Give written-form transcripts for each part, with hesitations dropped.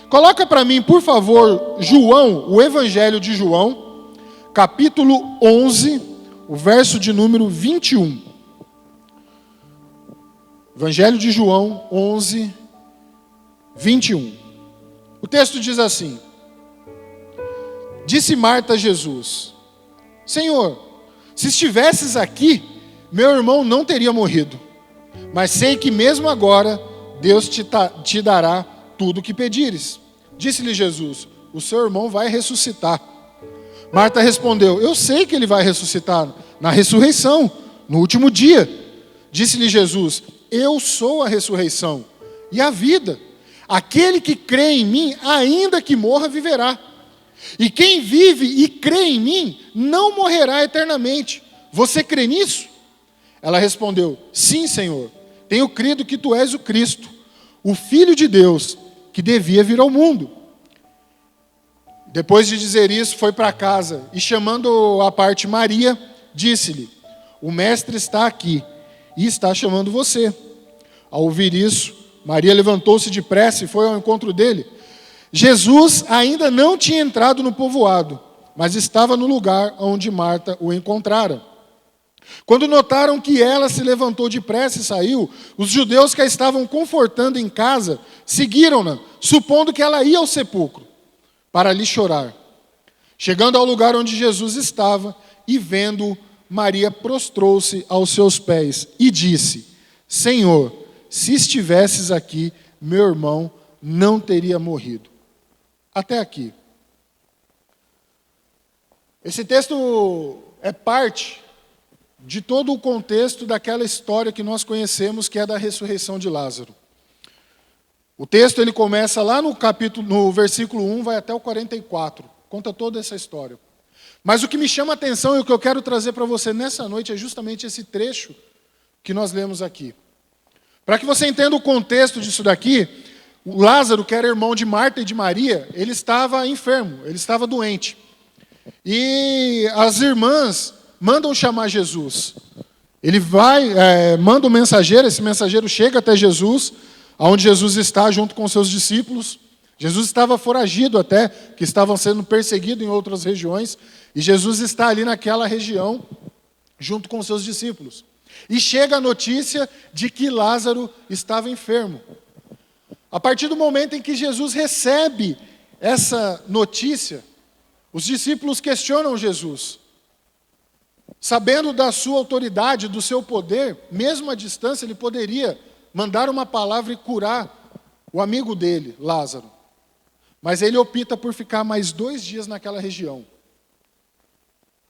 Coloca para mim, por favor, João, o Evangelho de João, capítulo 11, o verso de número 21. Evangelho de João 11, 21. O texto diz assim: Disse Marta a Jesus: Senhor, se estivesses aqui, meu irmão não teria morrido. Mas sei que mesmo agora Deus te dará tudo o que pedires. Disse-lhe Jesus: O seu irmão vai ressuscitar. Marta respondeu: Eu sei que ele vai ressuscitar na ressurreição, no último dia. Disse-lhe Jesus: Eu sou a ressurreição e a vida. Aquele que crê em mim, ainda que morra, viverá. E quem vive e crê em mim, não morrerá eternamente. Você crê nisso? Ela respondeu: Sim, Senhor. Tenho crido que tu és o Cristo, o Filho de Deus, que devia vir ao mundo. Depois de dizer isso, foi para casa e, chamando à parte Maria, disse-lhe: O mestre está aqui e está chamando você. Ao ouvir isso, Maria levantou-se depressa e foi ao encontro dele. Jesus ainda não tinha entrado no povoado, mas estava no lugar onde Marta o encontrara. Quando notaram que ela se levantou depressa e saiu, os judeus que a estavam confortando em casa seguiram-na, supondo que ela ia ao sepulcro, para ali chorar. Chegando ao lugar onde Jesus estava e vendo-o, Maria prostrou-se aos seus pés e disse: Senhor, se estivesses aqui, meu irmão não teria morrido. Até aqui. Esse texto é parte de todo o contexto daquela história que nós conhecemos, que é da ressurreição de Lázaro. O texto ele começa lá no versículo 1, vai até o 44, conta toda essa história. Mas o que me chama a atenção e o que eu quero trazer para você nessa noite é justamente esse trecho que nós lemos aqui. Para que você entenda o contexto disso daqui, o Lázaro, que era irmão de Marta e de Maria, ele estava enfermo, ele estava doente. E as irmãs mandam chamar Jesus. Ele vai, manda um mensageiro, esse mensageiro chega até Jesus, onde Jesus está junto com seus discípulos. Jesus estava foragido até, que estavam sendo perseguidos em outras regiões, e Jesus está ali naquela região, junto com seus discípulos. E chega a notícia de que Lázaro estava enfermo. A partir do momento em que Jesus recebe essa notícia, os discípulos questionam Jesus. Sabendo da sua autoridade, do seu poder, mesmo à distância, ele poderia mandar uma palavra e curar o amigo dele, Lázaro. Mas ele opta por ficar mais 2 dias naquela região.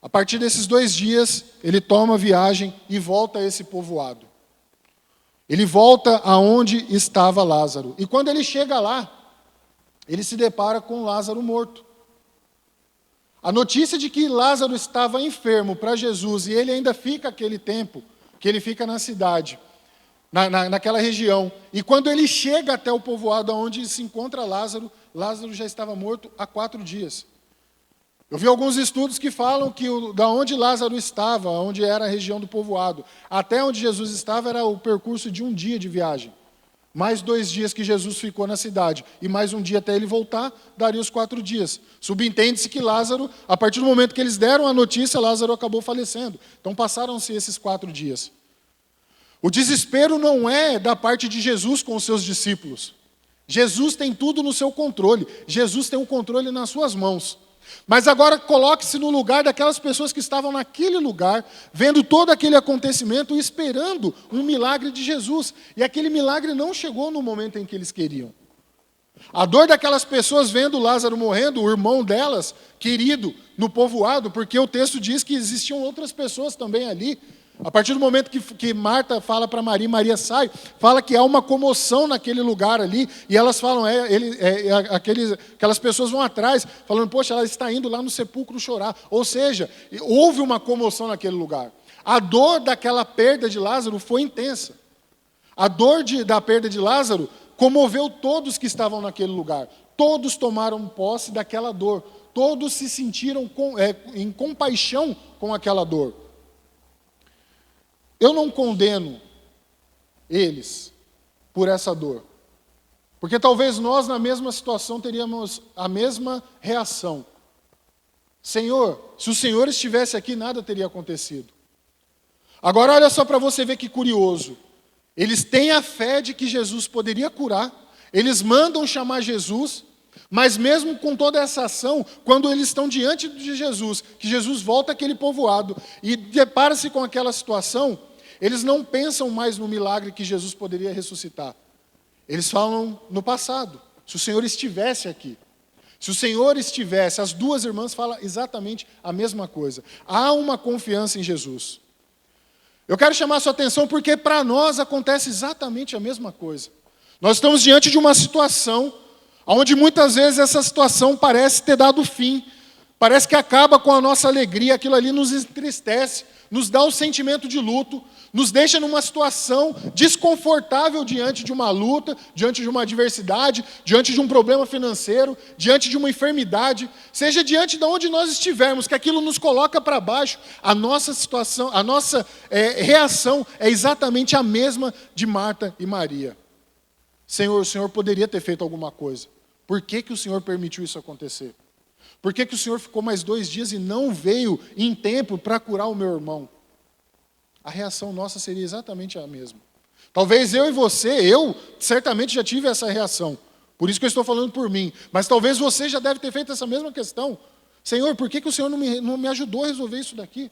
A partir desses 2 dias, ele toma a viagem e volta a esse povoado. Ele volta aonde estava Lázaro. E quando ele chega lá, ele se depara com Lázaro morto. A notícia de que Lázaro estava enfermo para Jesus e ele ainda fica aquele tempo, que ele fica na cidade, naquela região. E quando ele chega até o povoado onde se encontra Lázaro, Lázaro já estava morto há 4 dias. Eu vi alguns estudos que falam que da onde Lázaro estava, onde era a região do povoado, até onde Jesus estava era o percurso de 1 dia de viagem. Mais 2 dias que Jesus ficou na cidade, e mais 1 dia até ele voltar, daria os 4 dias. Subentende-se que Lázaro, a partir do momento que eles deram a notícia, Lázaro acabou falecendo. Então passaram-se esses 4 dias. O desespero não é da parte de Jesus com os seus discípulos. Jesus tem tudo no seu controle. Jesus tem o controle nas suas mãos. Mas agora coloque-se no lugar daquelas pessoas que estavam naquele lugar, vendo todo aquele acontecimento e esperando um milagre de Jesus. E aquele milagre não chegou no momento em que eles queriam. A dor daquelas pessoas vendo Lázaro morrendo, o irmão delas, querido, no povoado, porque o texto diz que existiam outras pessoas também ali. A partir do momento que Marta fala para Maria, Maria sai, fala que há uma comoção naquele lugar ali, e elas falam, aquelas pessoas vão atrás, falando, poxa, ela está indo lá no sepulcro chorar. Ou seja, houve uma comoção naquele lugar. A dor daquela perda de Lázaro foi intensa. A dor da perda de Lázaro comoveu todos que estavam naquele lugar. Todos tomaram posse daquela dor. Todos se sentiram em compaixão com aquela dor. Eu não condeno eles por essa dor. Porque talvez nós, na mesma situação, teríamos a mesma reação. Senhor, se o Senhor estivesse aqui, nada teria acontecido. Agora, olha só para você ver que curioso. Eles têm a fé de que Jesus poderia curar, eles mandam chamar Jesus, mas mesmo com toda essa ação, quando eles estão diante de Jesus, que Jesus volta àquele povoado e depara-se com aquela situação, eles não pensam mais no milagre que Jesus poderia ressuscitar. Eles falam no passado, se o Senhor estivesse aqui. Se o Senhor estivesse, as duas irmãs falam exatamente a mesma coisa. Há uma confiança em Jesus. Eu quero chamar a sua atenção porque para nós acontece exatamente a mesma coisa. Nós estamos diante de uma situação onde muitas vezes essa situação parece ter dado fim, parece que acaba com a nossa alegria, aquilo ali nos entristece, nos dá um sentimento de luto, nos deixa numa situação desconfortável diante de uma luta, diante de uma adversidade, diante de um problema financeiro, diante de uma enfermidade, seja diante de onde nós estivermos, que aquilo nos coloca para baixo, a nossa situação, a nossa reação é exatamente a mesma de Marta e Maria. Senhor, o Senhor poderia ter feito alguma coisa. Por que o Senhor permitiu isso acontecer? Por que o Senhor ficou mais 2 dias e não veio em tempo para curar o meu irmão? A reação nossa seria exatamente a mesma. Talvez eu e você, eu certamente já tive essa reação. Por isso que eu estou falando por mim. Mas talvez você já deve ter feito essa mesma questão. Senhor, por que o Senhor não me ajudou a resolver isso daqui?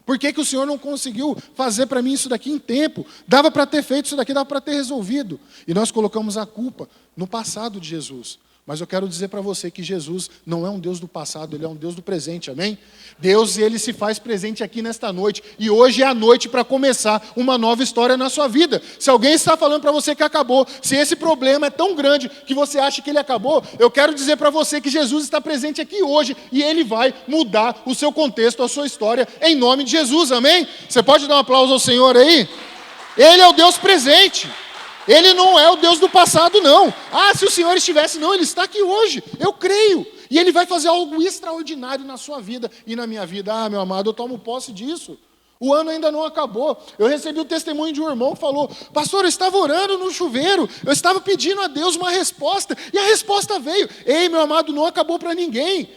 Por que o Senhor não conseguiu fazer para mim isso daqui em tempo? Dava para ter feito isso daqui, dava para ter resolvido. E nós colocamos a culpa no passado de Jesus. Mas eu quero dizer para você que Jesus não é um Deus do passado, Ele é um Deus do presente, amém? Deus, Ele se faz presente aqui nesta noite. E hoje é a noite para começar uma nova história na sua vida. Se alguém está falando para você que acabou, se esse problema é tão grande que você acha que ele acabou, eu quero dizer para você que Jesus está presente aqui hoje e Ele vai mudar o seu contexto, a sua história, em nome de Jesus, amém? Você pode dar um aplauso ao Senhor aí? Ele é o Deus presente. Ele não é o Deus do passado, não. Ah, se o Senhor estivesse, não, Ele está aqui hoje. Eu creio. E Ele vai fazer algo extraordinário na sua vida e na minha vida. Ah, meu amado, eu tomo posse disso. O ano ainda não acabou. Eu recebi o testemunho de um irmão que falou: pastor, eu estava orando no chuveiro, eu estava pedindo a Deus uma resposta, e a resposta veio. Ei, meu amado, não acabou para ninguém.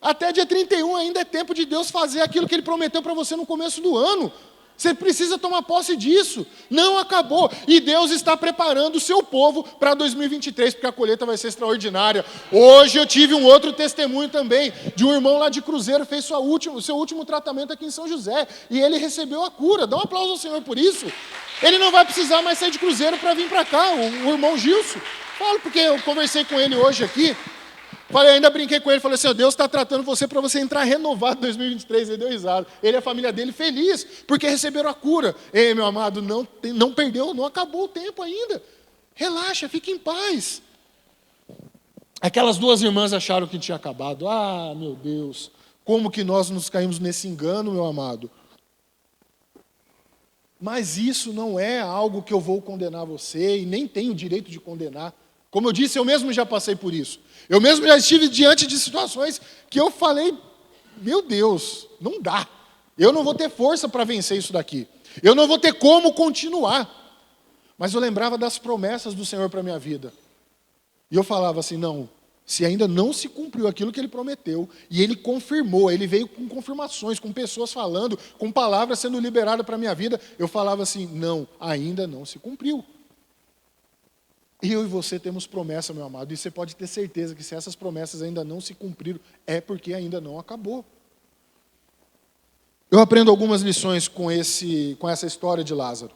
Até dia 31 ainda é tempo de Deus fazer aquilo que Ele prometeu para você no começo do ano. Você precisa tomar posse disso. Não acabou. E Deus está preparando o seu povo para 2023, porque a colheita vai ser extraordinária. Hoje eu tive um outro testemunho também, de um irmão lá de Cruzeiro, fez o seu último tratamento aqui em São José, e ele recebeu a cura. Dá um aplauso ao Senhor por isso. Ele não vai precisar mais sair de Cruzeiro para vir para cá, o irmão Gilson. Falo porque eu conversei com ele hoje aqui. Falei, ainda brinquei com ele, falei assim: Deus está tratando você para você entrar renovado em 2023. Ele deu risada. Ele e a família dele feliz, porque receberam a cura. Ei, meu amado, não perdeu, não acabou o tempo ainda. Relaxa, fique em paz. Aquelas 2 irmãs acharam que tinha acabado. Ah, meu Deus, como que nós nos caímos nesse engano, meu amado. Mas isso não é algo que eu vou condenar você, e nem tenho o direito de condenar. Como eu disse, eu mesmo já passei por isso. Eu mesmo já estive diante de situações que eu falei: meu Deus, não dá. Eu não vou ter força para vencer isso daqui. Eu não vou ter como continuar. Mas eu lembrava das promessas do Senhor para a minha vida. E eu falava assim: não, se ainda não se cumpriu aquilo que Ele prometeu, e Ele confirmou, Ele veio com confirmações, com pessoas falando, com palavras sendo liberadas para a minha vida, eu falava assim: não, ainda não se cumpriu. Eu e você temos promessa, meu amado, e você pode ter certeza que se essas promessas ainda não se cumpriram, é porque ainda não acabou. Eu aprendo algumas lições com essa história de Lázaro.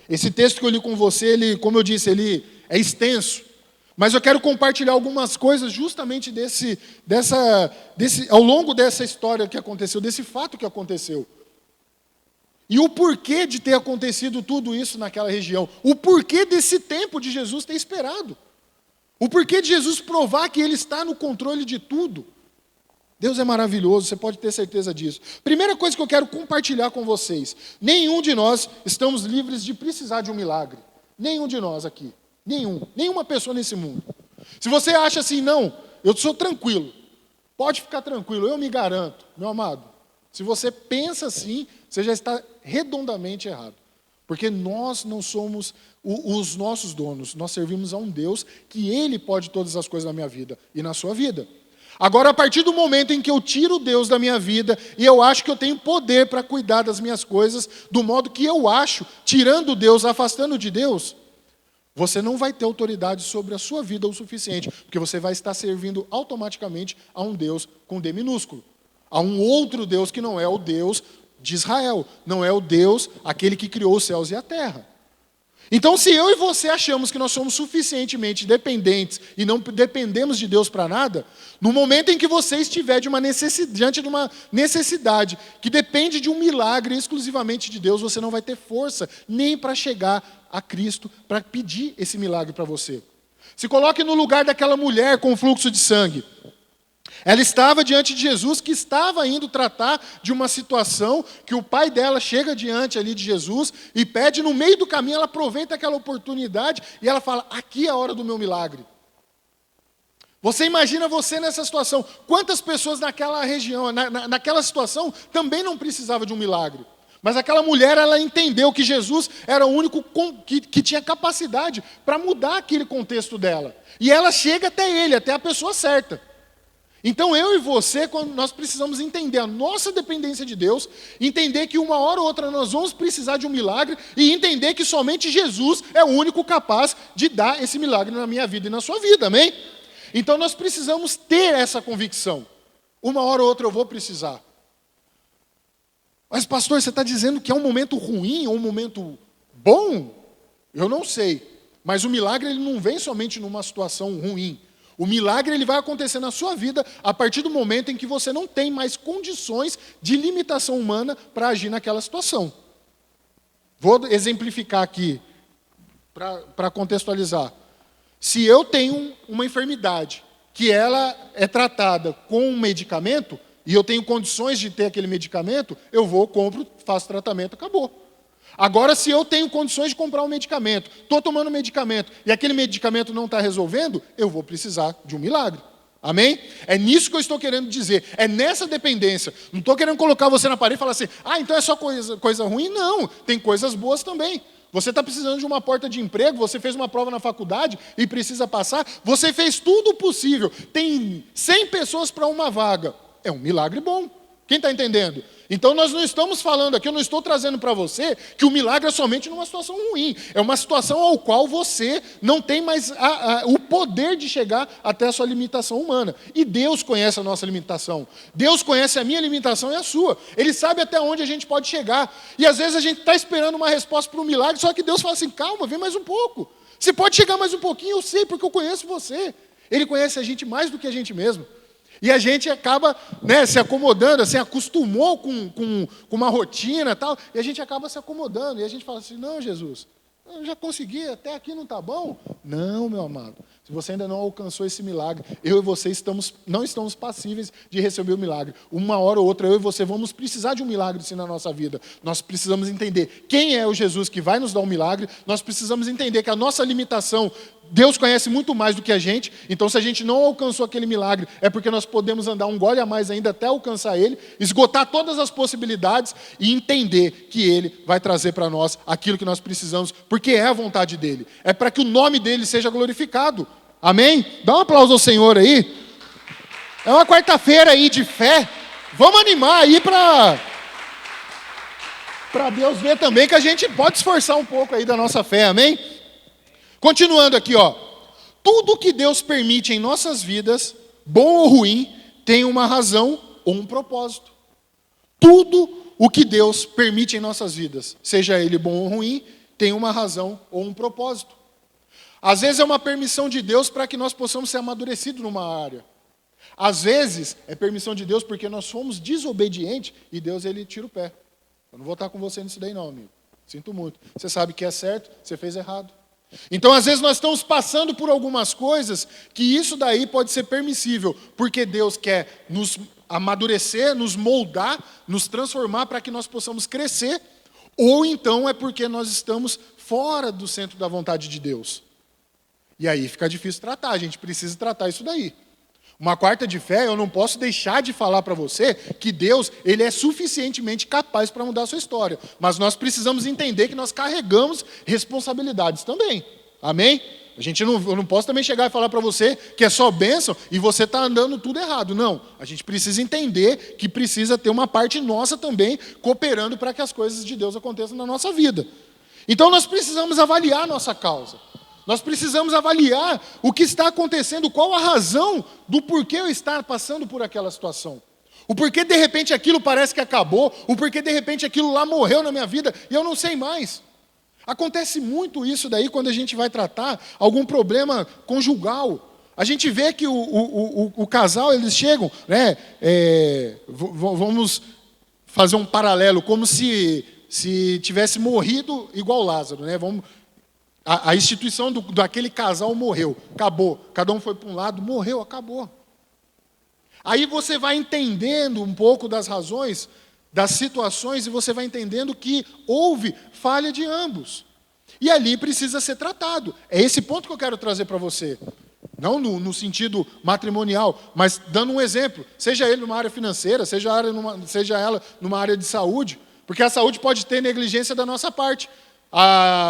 Esse texto que eu li com você, ele, como eu disse, ele é extenso, mas eu quero compartilhar algumas coisas justamente ao longo dessa história que aconteceu, desse fato que aconteceu. E o porquê de ter acontecido tudo isso naquela região. O porquê desse tempo de Jesus ter esperado. O porquê de Jesus provar que Ele está no controle de tudo. Deus é maravilhoso, você pode ter certeza disso. Primeira coisa que eu quero compartilhar com vocês. Nenhum de nós estamos livres de precisar de um milagre. Nenhum de nós aqui. Nenhuma pessoa nesse mundo. Se você acha assim: não, eu sou tranquilo. Pode ficar tranquilo, eu me garanto. Meu amado, se você pensa assim, você já está redondamente errado. Porque nós não somos os nossos donos, nós servimos a um Deus que Ele pode todas as coisas na minha vida e na sua vida. Agora, a partir do momento em que eu tiro Deus da minha vida e eu acho que eu tenho poder para cuidar das minhas coisas do modo que eu acho, tirando Deus, afastando de Deus, você não vai ter autoridade sobre a sua vida o suficiente, porque você vai estar servindo automaticamente a um Deus com D minúsculo, a um outro Deus que não é o Deus de Israel, não é o Deus, aquele que criou os céus e a terra. Então, se eu e você achamos que nós somos suficientemente dependentes e não dependemos de Deus para nada, no momento em que você estiver diante de uma necessidade que depende de um milagre exclusivamente de Deus, você não vai ter força nem para chegar a Cristo para pedir esse milagre para você. Se coloque no lugar daquela mulher com fluxo de sangue. Ela estava diante de Jesus, que estava indo tratar de uma situação que o pai dela chega diante ali de Jesus e pede, no meio do caminho, ela aproveita aquela oportunidade e ela fala, aqui é a hora do meu milagre. Você imagina você nessa situação, quantas pessoas naquela região, naquela situação, também não precisavam de um milagre. Mas aquela mulher, ela entendeu que Jesus era o único que tinha capacidade para mudar aquele contexto dela. E ela chega até ele, até a pessoa certa. Então eu e você, nós precisamos entender a nossa dependência de Deus, entender que uma hora ou outra nós vamos precisar de um milagre e entender que somente Jesus é o único capaz de dar esse milagre na minha vida e na sua vida, amém? Então nós precisamos ter essa convicção. Uma hora ou outra eu vou precisar. Mas pastor, você está dizendo que é um momento ruim ou um momento bom? Eu não sei. Mas o milagre ele não vem somente numa situação ruim. O milagre ele vai acontecer na sua vida a partir do momento em que você não tem mais condições de limitação humana para agir naquela situação. Vou exemplificar aqui, para contextualizar. Se eu tenho uma enfermidade que ela é tratada com um medicamento, e eu tenho condições de ter aquele medicamento, eu vou, compro, faço tratamento, acabou. Agora, se eu tenho condições de comprar um medicamento, estou tomando um medicamento, e aquele medicamento não está resolvendo, eu vou precisar de um milagre. Amém? É nisso que eu estou querendo dizer. É nessa dependência. Não estou querendo colocar você na parede e falar assim, então é só coisa ruim? Não, tem coisas boas também. Você está precisando de uma porta de emprego, você fez uma prova na faculdade e precisa passar, você fez tudo o possível. Tem 100 pessoas para uma vaga. É um milagre bom. Quem está entendendo? Então nós não estamos falando aqui, eu não estou trazendo para você que o milagre é somente numa situação ruim. É uma situação ao qual você não tem mais o poder de chegar até a sua limitação humana. E Deus conhece a nossa limitação. Deus conhece a minha limitação e a sua. Ele sabe até onde a gente pode chegar. E às vezes a gente está esperando uma resposta para um milagre, só que Deus fala assim, calma, vem mais um pouco. Você pode chegar mais um pouquinho, eu sei, porque eu conheço você. Ele conhece a gente mais do que a gente mesmo. E a gente acaba se acomodando, assim, acostumou com uma rotina e tal, e a gente acaba se acomodando. E a gente fala assim, não, Jesus, eu já consegui, até aqui não está bom? Não, meu amado, se você ainda não alcançou esse milagre, eu e você não estamos passíveis de receber o milagre. Uma hora ou outra, eu e você vamos precisar de um milagre sim na nossa vida. Nós precisamos entender quem é o Jesus que vai nos dar um milagre, nós precisamos entender que a nossa limitação, Deus conhece muito mais do que a gente, então se a gente não alcançou aquele milagre, é porque nós podemos andar um gole a mais ainda até alcançar ele, esgotar todas as possibilidades e entender que ele vai trazer para nós aquilo que nós precisamos, porque é a vontade dele, é para que o nome dele seja glorificado. Amém? Dá um aplauso ao Senhor aí. É uma quarta-feira aí de fé, vamos animar aí para Deus ver também que a gente pode esforçar um pouco aí da nossa fé, amém? Continuando aqui, tudo que Deus permite em nossas vidas, bom ou ruim, tem uma razão ou um propósito. Tudo o que Deus permite em nossas vidas, seja ele bom ou ruim, tem uma razão ou um propósito. Às vezes é uma permissão de Deus para que nós possamos ser amadurecidos numa área. Às vezes é permissão de Deus porque nós somos desobedientes e Deus ele tira o pé. Eu não vou estar com você nisso daí não, amigo. Sinto muito. Você sabe que é certo, você fez errado. Então, às vezes, nós estamos passando por algumas coisas que isso daí pode ser permissível, porque Deus quer nos amadurecer, nos moldar, nos transformar para que nós possamos crescer, ou então é porque nós estamos fora do centro da vontade de Deus. E aí fica difícil tratar, a gente precisa tratar isso daí. Uma quarta de fé, eu não posso deixar de falar para você que Deus, ele é suficientemente capaz para mudar a sua história. Mas nós precisamos entender que nós carregamos responsabilidades também. Amém? Eu não posso também chegar e falar para você que é só bênção e você está andando tudo errado. Não. A gente precisa entender que precisa ter uma parte nossa também cooperando para que as coisas de Deus aconteçam na nossa vida. Então nós precisamos avaliar a nossa causa. Nós precisamos avaliar o que está acontecendo, qual a razão do porquê eu estar passando por aquela situação. O porquê de repente aquilo parece que acabou, o porquê de repente aquilo lá morreu na minha vida e eu não sei mais. Acontece muito isso daí quando a gente vai tratar algum problema conjugal. A gente vê que o casal, eles chegam, né? Vamos fazer um paralelo, como se tivesse morrido igual Lázaro, né? A instituição daquele casal morreu, acabou. Cada um foi para um lado, morreu, acabou. Aí você vai entendendo um pouco das razões, das situações, e você vai entendendo que houve falha de ambos. E ali precisa ser tratado. É esse ponto que eu quero trazer para você. Não no sentido matrimonial, mas dando um exemplo. Seja ele numa área financeira, seja ela numa área de saúde. Porque a saúde pode ter negligência da nossa parte.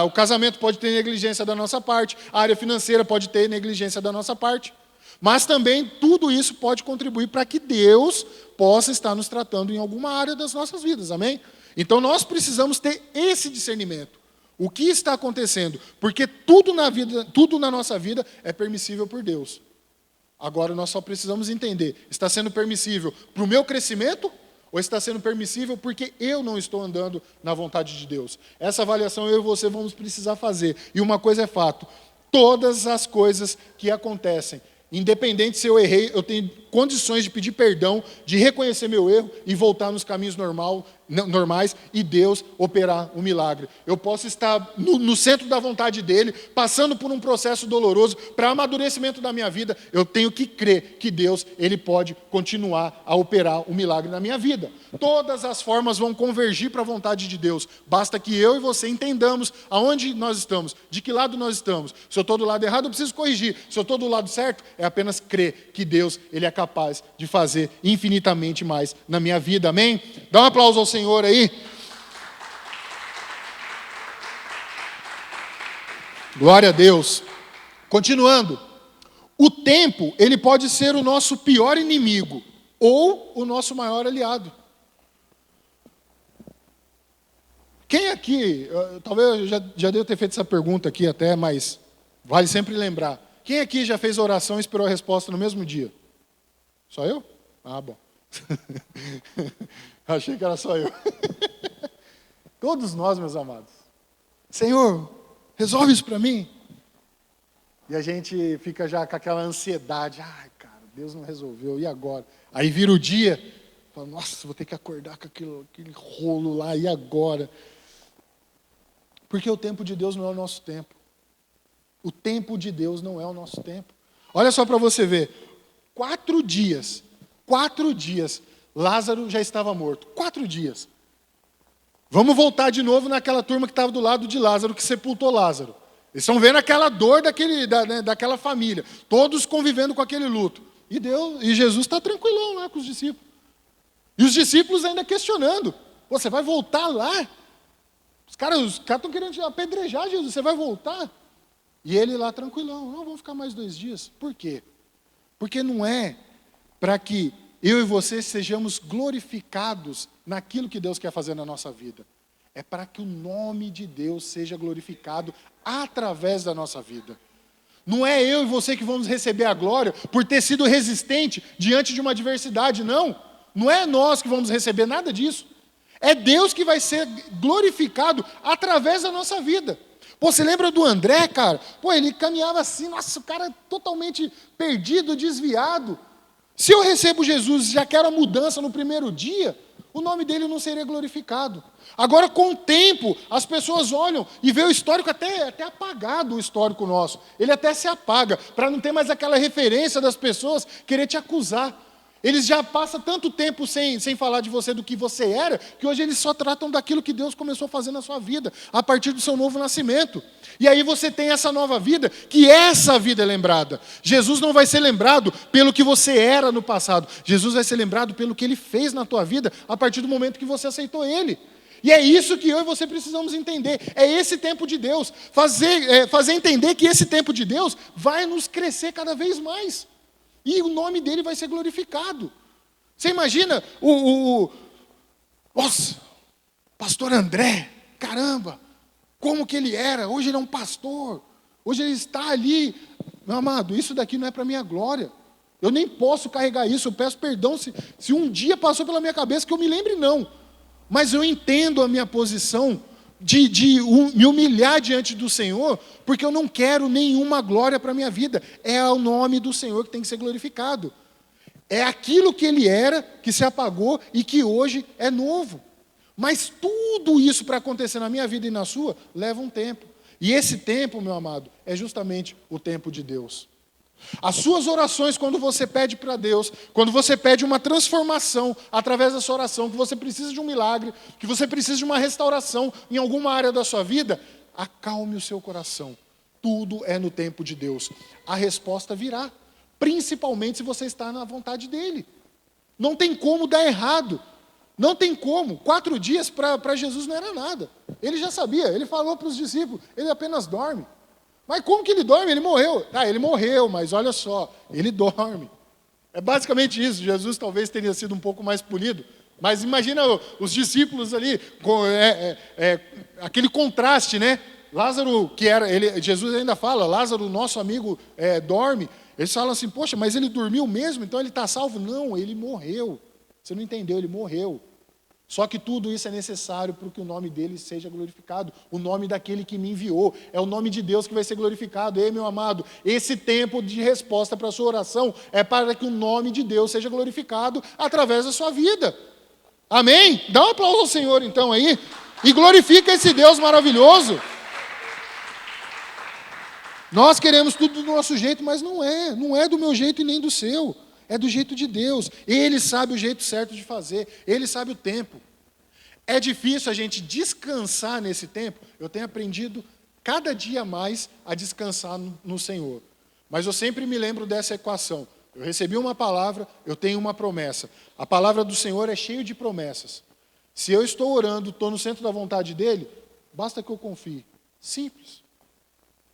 O casamento pode ter negligência da nossa parte, a área financeira pode ter negligência da nossa parte, mas também tudo isso pode contribuir para que Deus possa estar nos tratando em alguma área das nossas vidas, amém? Então nós precisamos ter esse discernimento. O que está acontecendo? Porque tudo na nossa vida é permissível por Deus. Agora nós só precisamos entender, está sendo permissível para o meu crescimento? Ou está sendo permissível porque eu não estou andando na vontade de Deus? Essa avaliação eu e você vamos precisar fazer. E uma coisa é fato, todas as coisas que acontecem, independente se eu errei, eu tenho condições de pedir perdão, de reconhecer meu erro e voltar nos caminhos normais e Deus operar um milagre. Eu posso estar no centro da vontade dele, passando por um processo doloroso, para amadurecimento da minha vida, eu tenho que crer que Deus, ele pode continuar a operar um milagre na minha vida. Todas as formas vão convergir para a vontade de Deus. Basta que eu e você entendamos aonde nós estamos, de que lado nós estamos. Se eu estou do lado errado, eu preciso corrigir. Se eu estou do lado certo, é apenas crer que Deus, ele é capaz de fazer infinitamente mais na minha vida. Amém? Dá um aplauso ao Senhor aí. Glória a Deus. Continuando. O tempo, ele pode ser o nosso pior inimigo ou o nosso maior aliado. Quem aqui, talvez eu já devo ter feito essa pergunta aqui até, mas vale sempre lembrar. Quem aqui já fez oração e esperou a resposta no mesmo dia? Só eu? Ah, bom. Achei que era só eu. Todos nós, meus amados. Senhor, resolve isso para mim. E a gente fica já com aquela ansiedade. Ai, cara, Deus não resolveu, e agora? Aí vira o dia, fala, nossa, vou ter que acordar com aquele rolo lá, e agora? Porque o tempo de Deus não é o nosso tempo. O tempo de Deus não é o nosso tempo. Olha só para você ver. 4 dias, Lázaro já estava morto. 4 dias. Vamos voltar de novo naquela turma que estava do lado de Lázaro, que sepultou Lázaro. Eles estão vendo aquela dor daquela família. Todos convivendo com aquele luto. E Jesus está tranquilão lá com os discípulos. E os discípulos ainda questionando. Você vai voltar lá? Os caras estão querendo apedrejar Jesus. Você vai voltar? E ele lá tranquilão. Não, vamos ficar mais 2 dias. Por quê? Porque não é para que eu e você sejamos glorificados naquilo que Deus quer fazer na nossa vida. É para que o nome de Deus seja glorificado através da nossa vida. Não é eu e você que vamos receber a glória por ter sido resistente diante de uma adversidade, não. Não é nós que vamos receber nada disso. É Deus que vai ser glorificado através da nossa vida. Pô, você lembra do André, cara? Pô, ele caminhava assim, nossa, o cara totalmente perdido, desviado. Se eu recebo Jesus, já quero a mudança no primeiro dia, o nome dele não seria glorificado. Agora, com o tempo, as pessoas olham e vê o histórico até apagado, o histórico nosso. Ele até se apaga, para não ter mais aquela referência das pessoas querer te acusar. Eles já passam tanto tempo sem falar de você, do que você era, que hoje eles só tratam daquilo que Deus começou a fazer na sua vida, a partir do seu novo nascimento. E aí você tem essa nova vida, que essa vida é lembrada. Jesus não vai ser lembrado pelo que você era no passado. Jesus vai ser lembrado pelo que Ele fez na tua vida, a partir do momento que você aceitou Ele. E é isso que eu e você precisamos entender. É esse tempo de Deus. Fazer entender que esse tempo de Deus vai nos crescer cada vez mais. E o nome dele vai ser glorificado. Você imagina nossa, pastor André, caramba, como que ele era? Hoje ele é um pastor. Hoje ele está ali. Meu amado, isso daqui não é para a minha glória. Eu nem posso carregar isso. Eu peço perdão se um dia passou pela minha cabeça, que eu me lembre, não. Mas eu entendo a minha posição de me humilhar diante do Senhor, porque eu não quero nenhuma glória para a minha vida. É o nome do Senhor que tem que ser glorificado. É aquilo que Ele era, que se apagou e que hoje é novo. Mas tudo isso para acontecer na minha vida e na sua, leva um tempo. E esse tempo, meu amado, é justamente o tempo de Deus. As suas orações, quando você pede para Deus, quando você pede uma transformação através da sua oração, que você precisa de um milagre, que você precisa de uma restauração em alguma área da sua vida, acalme o seu coração. Tudo é no tempo de Deus. A resposta virá, principalmente se você está na vontade dEle. Não tem como dar errado. Não tem como. 4 dias para Jesus não era nada. Ele já sabia, ele falou para os discípulos, ele apenas dorme. Mas como que ele dorme? Ele morreu. Ele morreu, mas olha só, ele dorme. É basicamente isso. Jesus talvez teria sido um pouco mais polido. Mas imagina os discípulos ali, com aquele contraste, né? Lázaro, Jesus ainda fala, Lázaro, nosso amigo, dorme. Eles falam assim, poxa, mas ele dormiu mesmo, então ele está salvo? Não, ele morreu. Você não entendeu, ele morreu. Só que tudo isso é necessário para que o nome dele seja glorificado. O nome daquele que me enviou. É o nome de Deus que vai ser glorificado. Ei, meu amado, esse tempo de resposta para a sua oração é para que o nome de Deus seja glorificado através da sua vida. Amém? Dá um aplauso ao Senhor então aí. E glorifica esse Deus maravilhoso. Nós queremos tudo do nosso jeito, mas não é. Não é do meu jeito e nem do seu. É do jeito de Deus. Ele sabe o jeito certo de fazer. Ele sabe o tempo. É difícil a gente descansar nesse tempo. Eu tenho aprendido cada dia mais a descansar no Senhor. Mas eu sempre me lembro dessa equação. Eu recebi uma palavra, eu tenho uma promessa. A palavra do Senhor é cheia de promessas. Se eu estou orando, estou no centro da vontade dEle, basta que eu confie. Simples.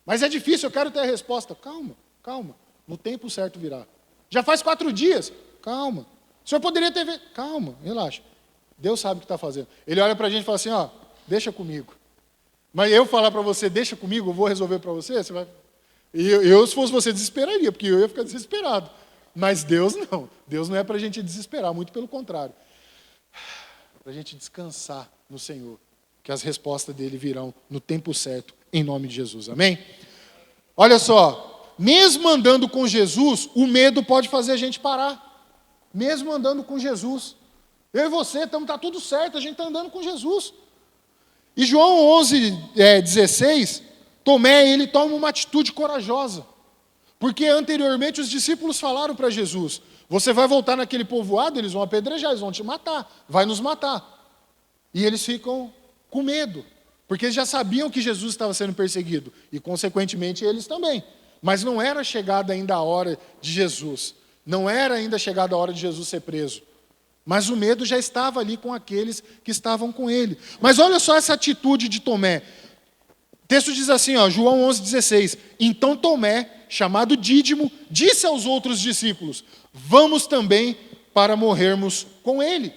Mas é difícil, eu quero ter a resposta. Calma, calma. No tempo certo virá. Já faz 4 dias. Calma. O senhor poderia ter... Calma, relaxa. Deus sabe o que está fazendo. Ele olha para a gente e fala assim, deixa comigo. Mas eu falar para você, deixa comigo, eu vou resolver para você, você vai... Eu, se fosse você, desesperaria, porque eu ia ficar desesperado. Mas Deus não. Deus não é para a gente desesperar, muito pelo contrário. Para a gente descansar no Senhor, que as respostas dele virão no tempo certo, em nome de Jesus. Amém? Olha só. Mesmo andando com Jesus, o medo pode fazer a gente parar. Mesmo andando com Jesus. Eu e você, está tudo certo, a gente está andando com Jesus. E João 11:16, Tomé, ele toma uma atitude corajosa. Porque anteriormente os discípulos falaram para Jesus, você vai voltar naquele povoado, eles vão apedrejar, eles vão te matar, vai nos matar. E eles ficam com medo, porque eles já sabiam que Jesus estava sendo perseguido, e consequentemente eles também. Mas não era chegada ainda a hora de Jesus. Não era ainda chegada a hora de Jesus ser preso. Mas o medo já estava ali com aqueles que estavam com ele. Mas olha só essa atitude de Tomé. O texto diz assim, João 11:16. Então Tomé, chamado Dídimo, disse aos outros discípulos, vamos também para morrermos com ele.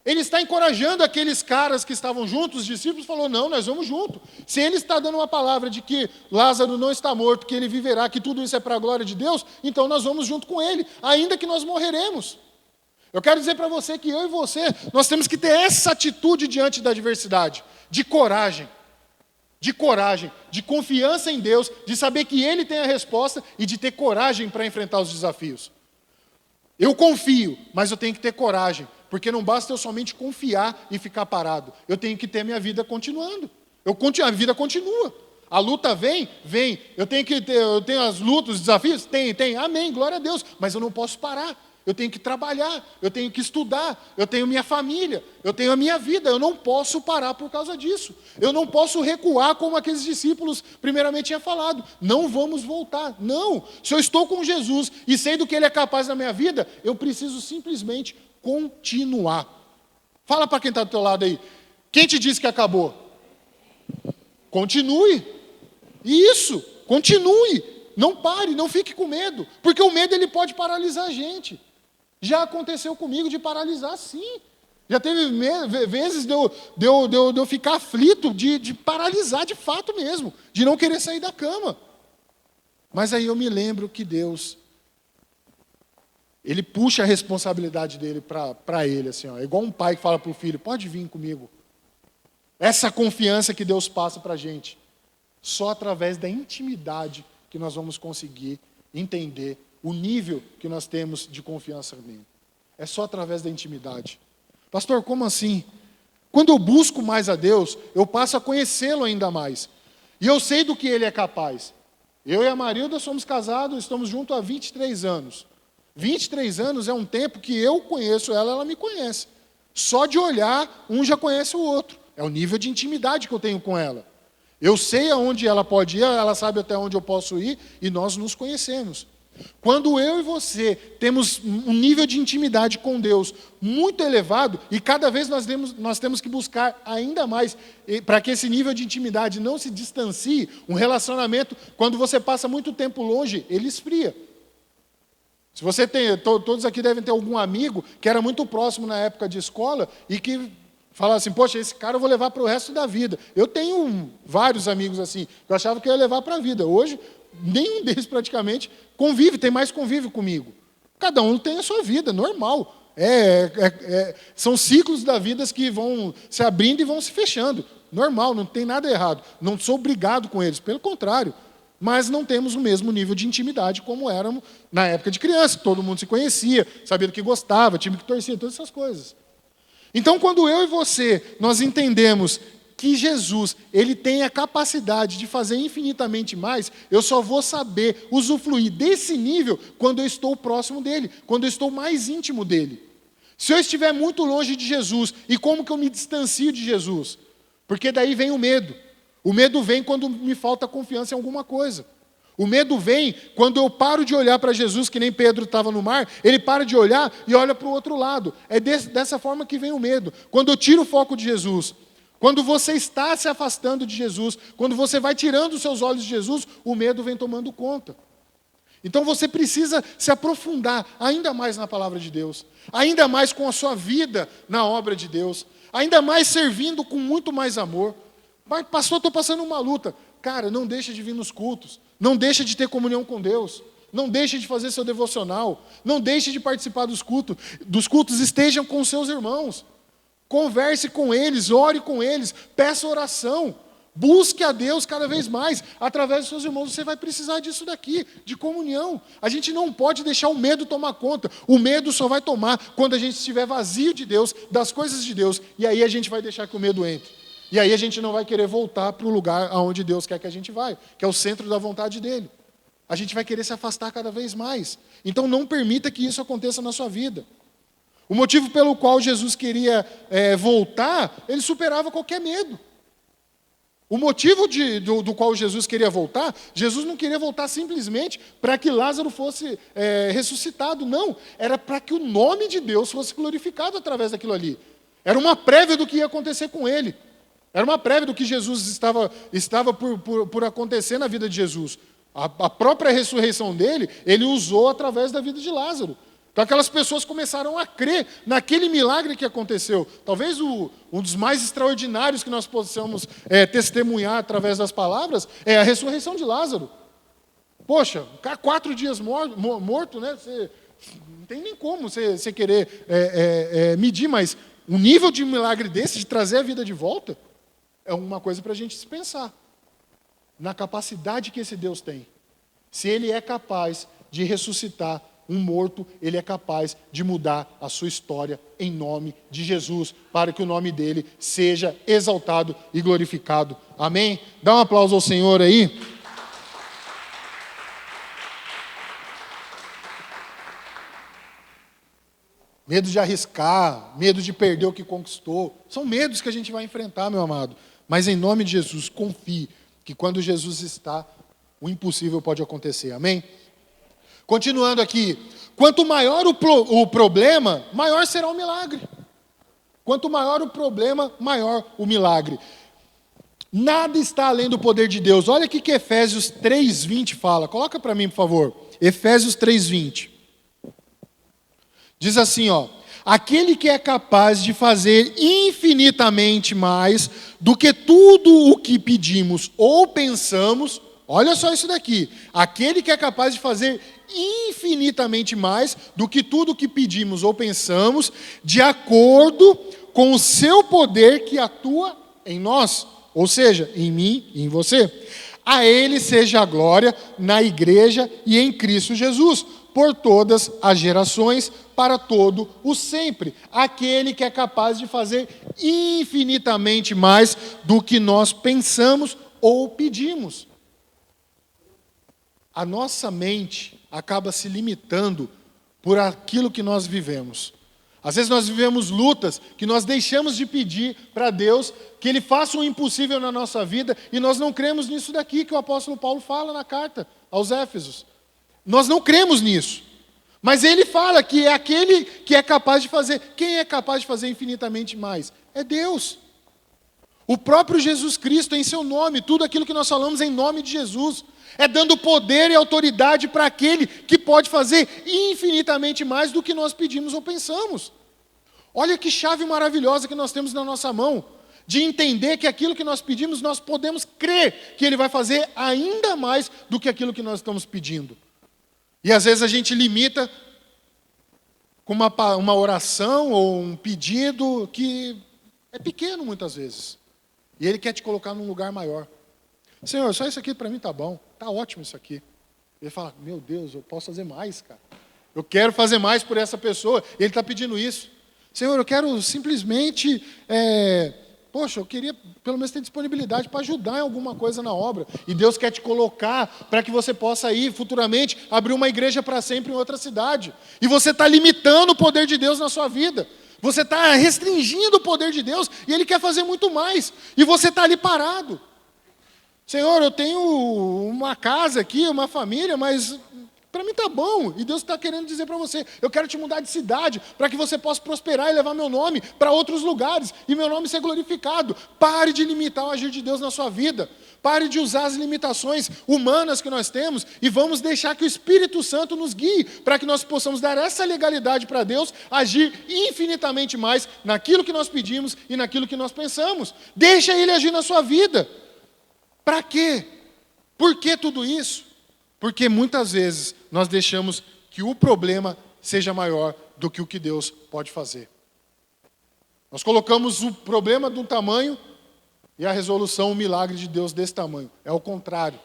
Ele está encorajando aqueles caras que estavam juntos, os discípulos, falou, não, nós vamos junto. Se ele está dando uma palavra de que Lázaro não está morto, que ele viverá, que tudo isso é para a glória de Deus, então nós vamos junto com ele, ainda que nós morreremos. Eu quero dizer para você que eu e você, nós temos que ter essa atitude diante da adversidade, de coragem, de confiança em Deus, de saber que Ele tem a resposta e de ter coragem para enfrentar os desafios. Eu confio, mas eu tenho que ter coragem. Porque não basta eu somente confiar e ficar parado. Eu tenho que ter minha vida continuando. A vida continua. A luta vem. Eu tenho as lutas, os desafios? Tem. Amém, glória a Deus. Mas eu não posso parar. eu tenho que trabalhar, eu tenho que estudar, eu tenho minha família, eu tenho a minha vida, eu não posso parar por causa disso. Eu não posso recuar como aqueles discípulos primeiramente tinham falado. Não vamos voltar. Não. Se eu estou com Jesus e sei do que Ele é capaz na minha vida, eu preciso simplesmente continuar. Fala para quem está do teu lado aí. Quem te disse que acabou? Continue. Isso, continue. Não pare, não fique com medo. Porque o medo ele pode paralisar a gente. Já aconteceu comigo de paralisar, sim. Já teve vezes de eu ficar aflito, de paralisar de fato mesmo, de não querer sair da cama. Mas aí eu me lembro que Deus, Ele puxa a responsabilidade dele para ele, assim, ó. É igual um pai que fala para o filho, pode vir comigo. Essa confiança que Deus passa para a gente, só através da intimidade que nós vamos conseguir entender o nível que nós temos de confiança nele. É só através da intimidade. Pastor, como assim? Quando eu busco mais a Deus, eu passo a conhecê-lo ainda mais. E eu sei do que Ele é capaz. Eu e a Marilda somos casados, estamos juntos há 23 anos. 23 anos é um tempo que eu conheço ela, ela me conhece. Só de olhar, um já conhece o outro. É o nível de intimidade que eu tenho com ela. Eu sei aonde ela pode ir, ela sabe até onde eu posso ir, e nós nos conhecemos. Quando eu e você temos um nível de intimidade com Deus muito elevado, e cada vez nós temos que buscar ainda mais, para que esse nível de intimidade não se distancie, um relacionamento, quando você passa muito tempo longe, ele esfria. Se você tem, todos aqui devem ter algum amigo que era muito próximo na época de escola, e que fala assim, poxa, esse cara eu vou levar para o resto da vida. Eu tenho vários amigos assim, que eu achava que eu ia levar para a vida. Hoje, nenhum deles praticamente convive, tem mais convívio comigo. Cada um tem a sua vida, normal. São ciclos da vida que vão se abrindo e vão se fechando. Normal, não tem nada errado. Não sou obrigado com eles, pelo contrário. Mas não temos o mesmo nível de intimidade como éramos na época de criança. Todo mundo se conhecia, sabia do que gostava, time que torcia, todas essas coisas. Então, quando eu e você, nós entendemos que Jesus, Ele tem a capacidade de fazer infinitamente mais, eu só vou saber usufruir desse nível quando eu estou próximo dEle, quando eu estou mais íntimo dEle. Se eu estiver muito longe de Jesus, e como que eu me distancio de Jesus? Porque daí vem o medo. O medo vem quando me falta confiança em alguma coisa. O medo vem quando eu paro de olhar para Jesus, que nem Pedro estava no mar, ele para de olhar e olha para o outro lado. É dessa forma que vem o medo. Quando eu tiro o foco de Jesus, quando você está se afastando de Jesus, quando você vai tirando os seus olhos de Jesus, o medo vem tomando conta. Então você precisa se aprofundar ainda mais na palavra de Deus, ainda mais com a sua vida na obra de Deus, ainda mais servindo com muito mais amor. Mas, pastor, estou passando uma luta. Cara, não deixa de vir nos cultos, não deixa de ter comunhão com Deus, não deixe de fazer seu devocional, não deixe de participar dos cultos, estejam com seus irmãos, converse com eles, ore com eles, peça oração, busque a Deus cada vez mais, através dos seus irmãos. Você vai precisar disso daqui, de comunhão. A gente não pode deixar o medo tomar conta, o medo só vai tomar quando a gente estiver vazio de Deus, das coisas de Deus, e aí a gente vai deixar que o medo entre. E aí a gente não vai querer voltar para o lugar aonde Deus quer que a gente vá, que é o centro da vontade dEle. A gente vai querer se afastar cada vez mais. Então não permita que isso aconteça na sua vida. O motivo pelo qual Jesus queria voltar, ele superava qualquer medo. O motivo do qual Jesus queria voltar, Jesus não queria voltar simplesmente para que Lázaro fosse ressuscitado, não. Era para que o nome de Deus fosse glorificado através daquilo ali. Era uma prévia do que ia acontecer com ele. Era uma prévia do que Jesus estava por acontecer na vida de Jesus. A própria ressurreição dele, ele usou através da vida de Lázaro. Então aquelas pessoas começaram a crer naquele milagre que aconteceu. Talvez um dos mais extraordinários que nós possamos testemunhar através das palavras é a ressurreição de Lázaro. Poxa, o cara 4 dias morto, né? Não tem nem como você querer medir, mas um nível de milagre desse, de trazer a vida de volta, é uma coisa para a gente se pensar. Na capacidade que esse Deus tem. Se Ele é capaz de ressuscitar um morto, Ele é capaz de mudar a sua história em nome de Jesus, para que o nome dEle seja exaltado e glorificado. Amém? Dá um aplauso ao Senhor aí. Medo de arriscar, medo de perder o que conquistou. São medos que a gente vai enfrentar, meu amado. Mas em nome de Jesus, confie que quando Jesus está, o impossível pode acontecer. Amém? Continuando aqui. Quanto maior o problema, maior será o milagre. Quanto maior o problema, maior o milagre. Nada está além do poder de Deus. Olha o que Efésios 3:20 fala. Coloca para mim, por favor. Efésios 3:20. Diz assim, ó: aquele que é capaz de fazer infinitamente mais do que tudo o que pedimos ou pensamos. Olha só isso daqui. Aquele que é capaz de fazer infinitamente mais do que tudo o que pedimos ou pensamos, de acordo com o seu poder que atua em nós, ou seja, em mim e em você. A ele seja a glória na igreja e em Cristo Jesus, por todas as gerações, para todo o sempre. Aquele que é capaz de fazer infinitamente mais do que nós pensamos ou pedimos. A nossa mente acaba se limitando por aquilo que nós vivemos. Às vezes nós vivemos lutas que nós deixamos de pedir para Deus que Ele faça o impossível na nossa vida e nós não cremos nisso daqui que o apóstolo Paulo fala na carta aos Éfesos. Nós não cremos nisso. Mas ele fala que é aquele que é capaz de fazer. Quem é capaz de fazer infinitamente mais? É Deus. O próprio Jesus Cristo em seu nome, tudo aquilo que nós falamos em nome de Jesus, é dando poder e autoridade para aquele que pode fazer infinitamente mais do que nós pedimos ou pensamos. Olha que chave maravilhosa que nós temos na nossa mão, de entender que aquilo que nós pedimos, nós podemos crer que Ele vai fazer ainda mais do que aquilo que nós estamos pedindo. E às vezes a gente limita com uma oração ou um pedido que é pequeno muitas vezes. E Ele quer te colocar num lugar maior. Senhor, só isso aqui para mim tá bom, tá ótimo isso aqui. Ele fala, meu Deus, eu posso fazer mais, cara. Eu quero fazer mais por essa pessoa. E Ele está pedindo isso. Senhor, eu quero simplesmente, poxa, eu queria pelo menos ter disponibilidade para ajudar em alguma coisa na obra. E Deus quer te colocar para que você possa ir futuramente abrir uma igreja para sempre em outra cidade. E você está limitando o poder de Deus na sua vida. Você está restringindo o poder de Deus e Ele quer fazer muito mais. E você está ali parado. Senhor, eu tenho uma casa aqui, uma família, mas para mim está bom. E Deus está querendo dizer para você, eu quero te mudar de cidade para que você possa prosperar e levar meu nome para outros lugares e meu nome ser glorificado. Pare de limitar o agir de Deus na sua vida. Pare de usar as limitações humanas que nós temos e vamos deixar que o Espírito Santo nos guie para que nós possamos dar essa legalidade para Deus agir infinitamente mais naquilo que nós pedimos e naquilo que nós pensamos. Deixa Ele agir na sua vida. Para quê? Por que tudo isso? Porque muitas vezes nós deixamos que o problema seja maior do que o que Deus pode fazer. Nós colocamos o problema de um tamanho e a resolução, o milagre de Deus desse tamanho. É o contrário.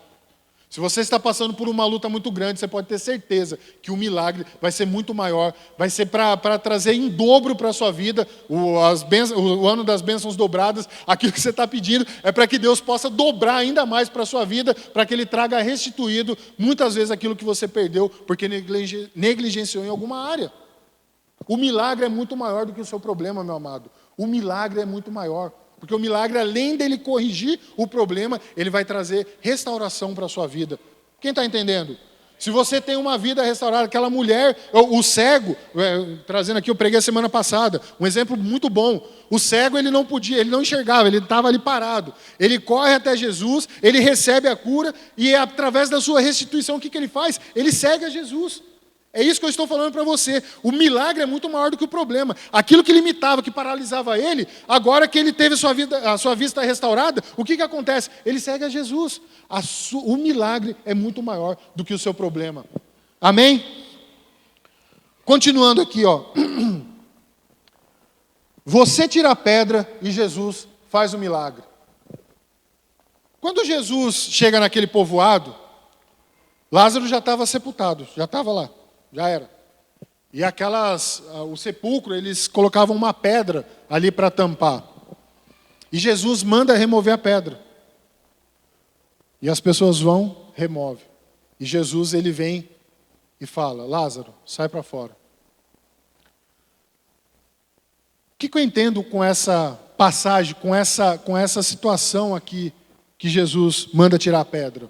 Se você está passando por uma luta muito grande, você pode ter certeza que o milagre vai ser muito maior, vai ser para trazer em dobro para a sua vida, o ano das bênçãos dobradas. Aquilo que você está pedindo é para que Deus possa dobrar ainda mais para a sua vida, para que Ele traga restituído muitas vezes aquilo que você perdeu, porque negligenciou em alguma área. O milagre é muito maior do que o seu problema, meu amado. O milagre é muito maior. Porque o milagre, além dele corrigir o problema, ele vai trazer restauração para a sua vida. Quem está entendendo? Se você tem uma vida restaurada, aquela mulher, o cego, trazendo aqui, eu preguei a semana passada, um exemplo muito bom. O cego, ele não podia, ele não enxergava, ele estava ali parado. Ele corre até Jesus, ele recebe a cura, e através da sua restituição, o que ele faz? Ele segue a Jesus. É isso que eu estou falando para você. O milagre é muito maior do que o problema. Aquilo que limitava, que paralisava ele, agora que ele teve a sua vista restaurada, o que acontece? Ele segue a Jesus. O milagre é muito maior do que o seu problema. Amém? Continuando aqui, ó. Você tira a pedra e Jesus faz o milagre. Quando Jesus chega naquele povoado, Lázaro já estava sepultado, já estava lá. Já era. E o sepulcro, eles colocavam uma pedra ali para tampar. E Jesus manda remover a pedra. E as pessoas vão, remove. E Jesus, ele vem e fala, Lázaro, sai para fora. que eu entendo com essa passagem, com essa situação aqui que Jesus manda tirar a pedra?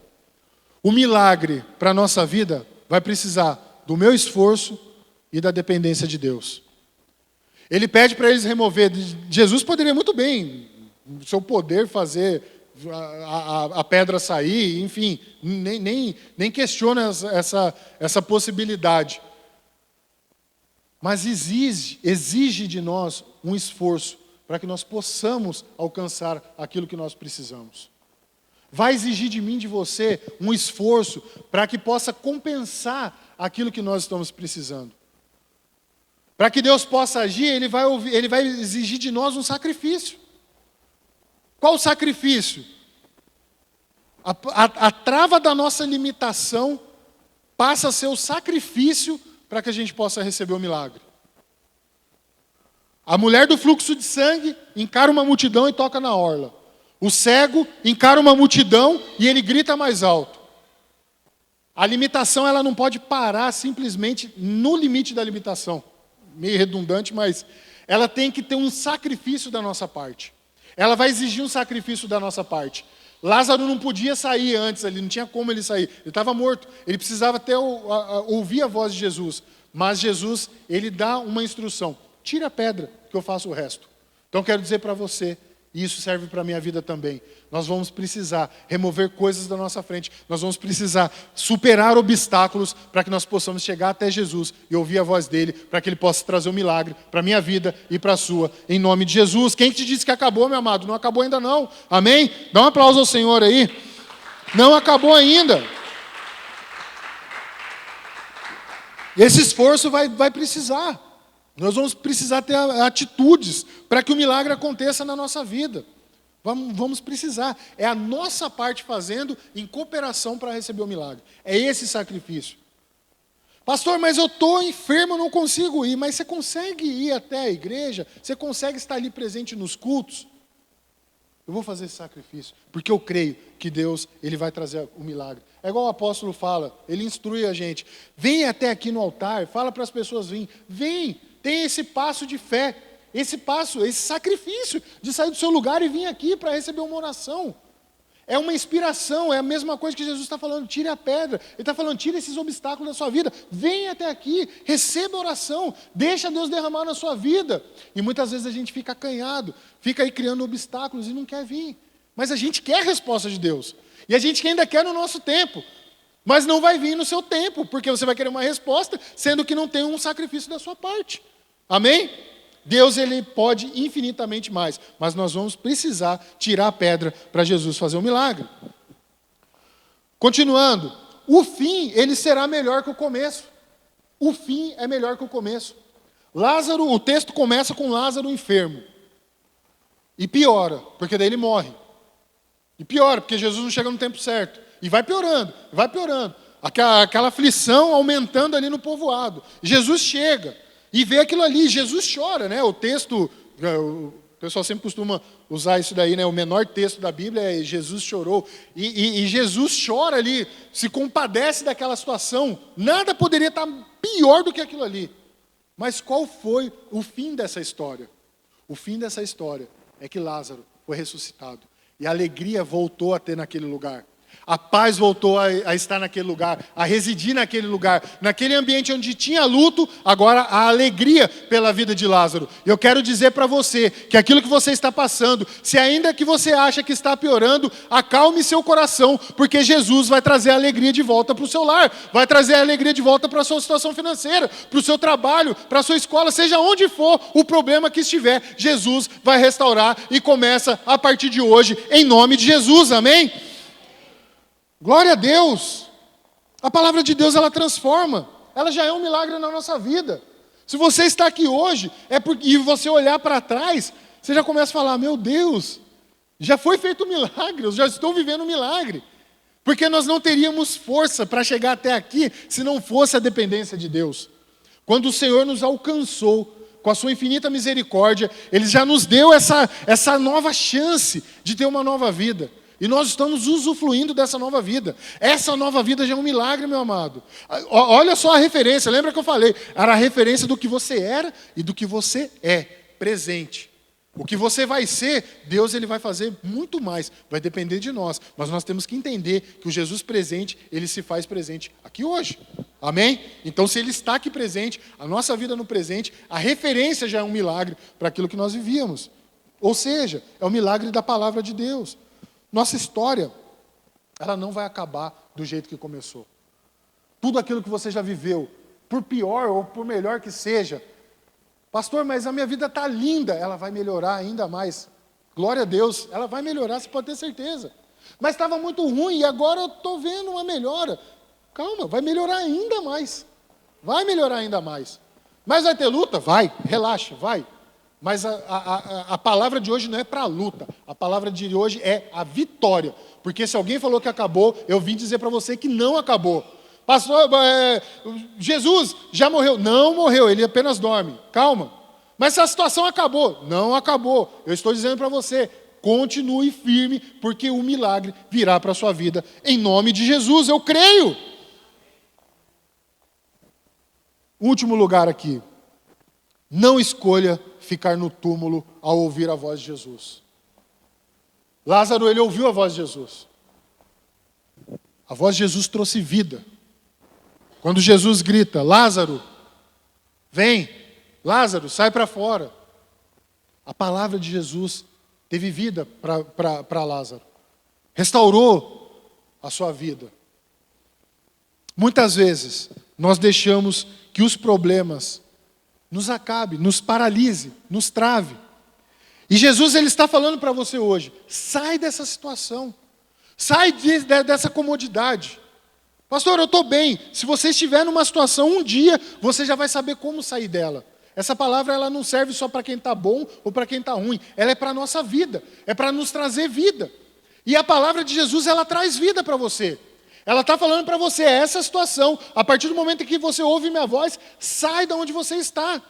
O milagre para a nossa vida vai precisar do meu esforço e da dependência de Deus. Ele pede para eles remover. Jesus poderia muito bem, no seu poder, fazer a pedra sair, enfim, nem questiona essa possibilidade. Mas exige de nós um esforço para que nós possamos alcançar aquilo que nós precisamos. Vai exigir de mim, de você, um esforço para que possa compensar aquilo que nós estamos precisando. Para que Deus possa agir, Ele vai exigir de nós um sacrifício. Qual o sacrifício? A trava da nossa limitação passa a ser o sacrifício para que a gente possa receber o milagre. A mulher do fluxo de sangue encara uma multidão e toca na orla. O cego encara uma multidão e ele grita mais alto. A limitação ela não pode parar simplesmente no limite da limitação. Meio redundante, mas ela tem que ter um sacrifício da nossa parte. Ela vai exigir um sacrifício da nossa parte. Lázaro não podia sair antes ali, não tinha como ele sair. Ele estava morto, ele precisava até ouvir a voz de Jesus. Mas Jesus, ele dá uma instrução. Tira a pedra, que eu faço o resto. Então quero dizer para você, e isso serve para a minha vida também. Nós vamos precisar remover coisas da nossa frente. Nós vamos precisar superar obstáculos para que nós possamos chegar até Jesus e ouvir a voz dele, para que ele possa trazer um milagre para a minha vida e para a sua, em nome de Jesus. Quem te disse que acabou, meu amado? Não acabou ainda não. Amém? Dá um aplauso ao Senhor aí. Não acabou ainda. Esse esforço vai precisar. Nós vamos precisar ter atitudes para que o milagre aconteça na nossa vida. Vamos precisar. É a nossa parte fazendo em cooperação para receber o milagre. É esse sacrifício. Pastor, mas eu estou enfermo, não consigo ir. Mas você consegue ir até a igreja? Você consegue estar ali presente nos cultos? Eu vou fazer esse sacrifício, porque eu creio que Deus ele vai trazer o milagre. É igual o apóstolo fala, ele instrui a gente. Vem até aqui no altar, fala para as pessoas virem. Vem, tem esse passo de fé, esse sacrifício de sair do seu lugar e vir aqui para receber uma oração. É uma inspiração, é a mesma coisa que Jesus está falando, tire a pedra. Ele está falando, tire esses obstáculos da sua vida, vem até aqui, receba a oração, deixa Deus derramar na sua vida. E muitas vezes a gente fica acanhado, fica aí criando obstáculos e não quer vir. Mas a gente quer a resposta de Deus. E a gente ainda quer no nosso tempo. Mas não vai vir no seu tempo, porque você vai querer uma resposta, sendo que não tem um sacrifício da sua parte. Amém? Deus ele pode infinitamente mais, mas nós vamos precisar tirar a pedra para Jesus fazer o milagre. Continuando, o fim ele será melhor que o começo. O fim é melhor que o começo. Lázaro, o texto começa com Lázaro enfermo. E piora, porque daí ele morre. E piora, porque Jesus não chega no tempo certo. E vai piorando, vai piorando. Aquela aflição aumentando ali no povoado. Jesus chega e vê aquilo ali. Jesus chora, né? O texto, o pessoal sempre costuma usar isso daí, né? O menor texto da Bíblia é Jesus chorou. E Jesus chora ali, se compadece daquela situação. Nada poderia estar pior do que aquilo ali. Mas qual foi o fim dessa história? O fim dessa história é que Lázaro foi ressuscitado. E a alegria voltou a ter naquele lugar. A paz voltou a estar naquele lugar, a residir naquele lugar. Naquele ambiente onde tinha luto, agora a alegria pela vida de Lázaro. E eu quero dizer para você que aquilo que você está passando, se ainda que você acha que está piorando, acalme seu coração, porque Jesus vai trazer a alegria de volta para o seu lar, vai trazer a alegria de volta para a sua situação financeira, para o seu trabalho, para a sua escola, seja onde for o problema que estiver, Jesus vai restaurar e começa a partir de hoje, em nome de Jesus, amém? Glória a Deus. A palavra de Deus, ela transforma. Ela já é um milagre na nossa vida. Se você está aqui hoje, e você olhar para trás, você já começa a falar, meu Deus, já foi feito um milagre, eu já estou vivendo um milagre. Porque nós não teríamos força para chegar até aqui, se não fosse a dependência de Deus. Quando o Senhor nos alcançou, com a sua infinita misericórdia, Ele já nos deu essa nova chance de ter uma nova vida. E nós estamos usufruindo dessa nova vida. Essa nova vida já é um milagre, meu amado. Olha só a referência, lembra que eu falei? Era a referência do que você era e do que você é. presente. O que você vai ser, Deus ele vai fazer muito mais. Vai depender de nós. Mas nós temos que entender que o Jesus presente, ele se faz presente aqui hoje. Amém? Então, se ele está aqui presente, a nossa vida no presente, a referência já é um milagre para aquilo que nós vivíamos. Ou seja, é o milagre da palavra de Deus. Nossa história, ela não vai acabar do jeito que começou. Tudo aquilo que você já viveu, por pior ou por melhor que seja, pastor, mas a minha vida está linda, ela vai melhorar ainda mais. Glória a Deus, ela vai melhorar, você pode ter certeza. Mas estava muito ruim e agora eu estou vendo uma melhora. Calma, vai melhorar ainda mais. Vai melhorar ainda mais. Mas vai ter luta? Vai, relaxa, vai. Mas a palavra de hoje não é para a luta. A palavra de hoje é a vitória. Porque se alguém falou que acabou, eu vim dizer para você que não acabou. Pastor, Jesus já morreu. Não morreu, ele apenas dorme. Calma. Mas a situação acabou. Não acabou. Eu estou dizendo para você, continue firme, porque o milagre virá para a sua vida. Em nome de Jesus, eu creio. Último lugar aqui. Não escolha ficar no túmulo ao ouvir a voz de Jesus. Lázaro, ele ouviu a voz de Jesus. A voz de Jesus trouxe vida. Quando Jesus grita, Lázaro, vem, Lázaro, sai para fora. A palavra de Jesus teve vida para Lázaro. Restaurou a sua vida. Muitas vezes, nós deixamos que os problemas nos acabem, nos paralise, nos trave. E Jesus, ele está falando para você hoje, sai dessa situação. Sai dessa comodidade. Pastor, eu estou bem. Se você estiver numa situação, um dia, você já vai saber como sair dela. Essa palavra ela não serve só para quem está bom ou para quem está ruim. Ela é para a nossa vida. É para nos trazer vida. E a palavra de Jesus, ela traz vida para você. Ela está falando para você, essa situação, a partir do momento em que você ouve minha voz, sai de onde você está.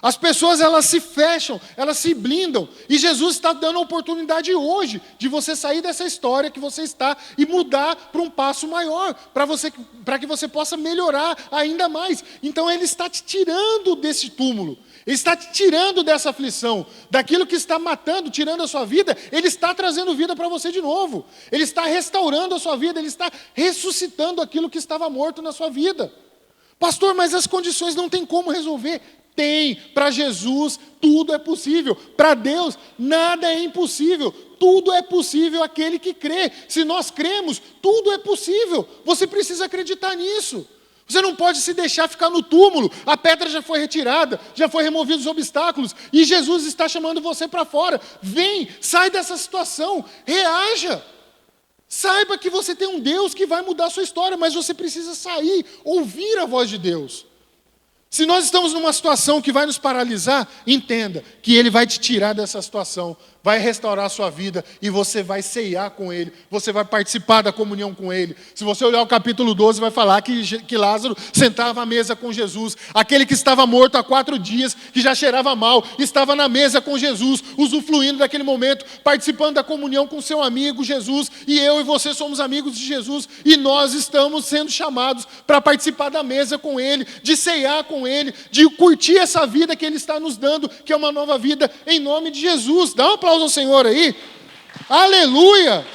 As pessoas, elas se fecham, elas se blindam. E Jesus está dando a oportunidade hoje de você sair dessa história que você está e mudar para um passo maior, para que você possa melhorar ainda mais. Então Ele está te tirando desse túmulo. Ele está te tirando dessa aflição, daquilo que está matando, tirando a sua vida, Ele está trazendo vida para você de novo. Ele está restaurando a sua vida, Ele está ressuscitando aquilo que estava morto na sua vida. Pastor, mas as condições não tem como resolver. Tem, para Jesus tudo é possível, para Deus nada é impossível, tudo é possível aquele que crê. Se nós cremos, tudo é possível, você precisa acreditar nisso. Você não pode se deixar ficar no túmulo, a pedra já foi retirada, já foi removido os obstáculos, e Jesus está chamando você para fora. Vem, sai dessa situação, reaja. Saiba que você tem um Deus que vai mudar a sua história, mas você precisa sair, ouvir a voz de Deus. Se nós estamos numa situação que vai nos paralisar, entenda que Ele vai te tirar dessa situação, vai restaurar a sua vida e você vai ceiar com Ele, você vai participar da comunhão com Ele. Se você olhar o capítulo 12, vai falar que Lázaro sentava à mesa com Jesus, aquele que estava morto há 4 dias, que já cheirava mal, estava na mesa com Jesus, usufruindo daquele momento, participando da comunhão com seu amigo Jesus, e eu e você somos amigos de Jesus, e nós estamos sendo chamados para participar da mesa com Ele, de ceiar com Ele, de curtir essa vida que Ele está nos dando, que é uma nova vida, em nome de Jesus. Dá um aplauso ao Senhor aí. Aleluia!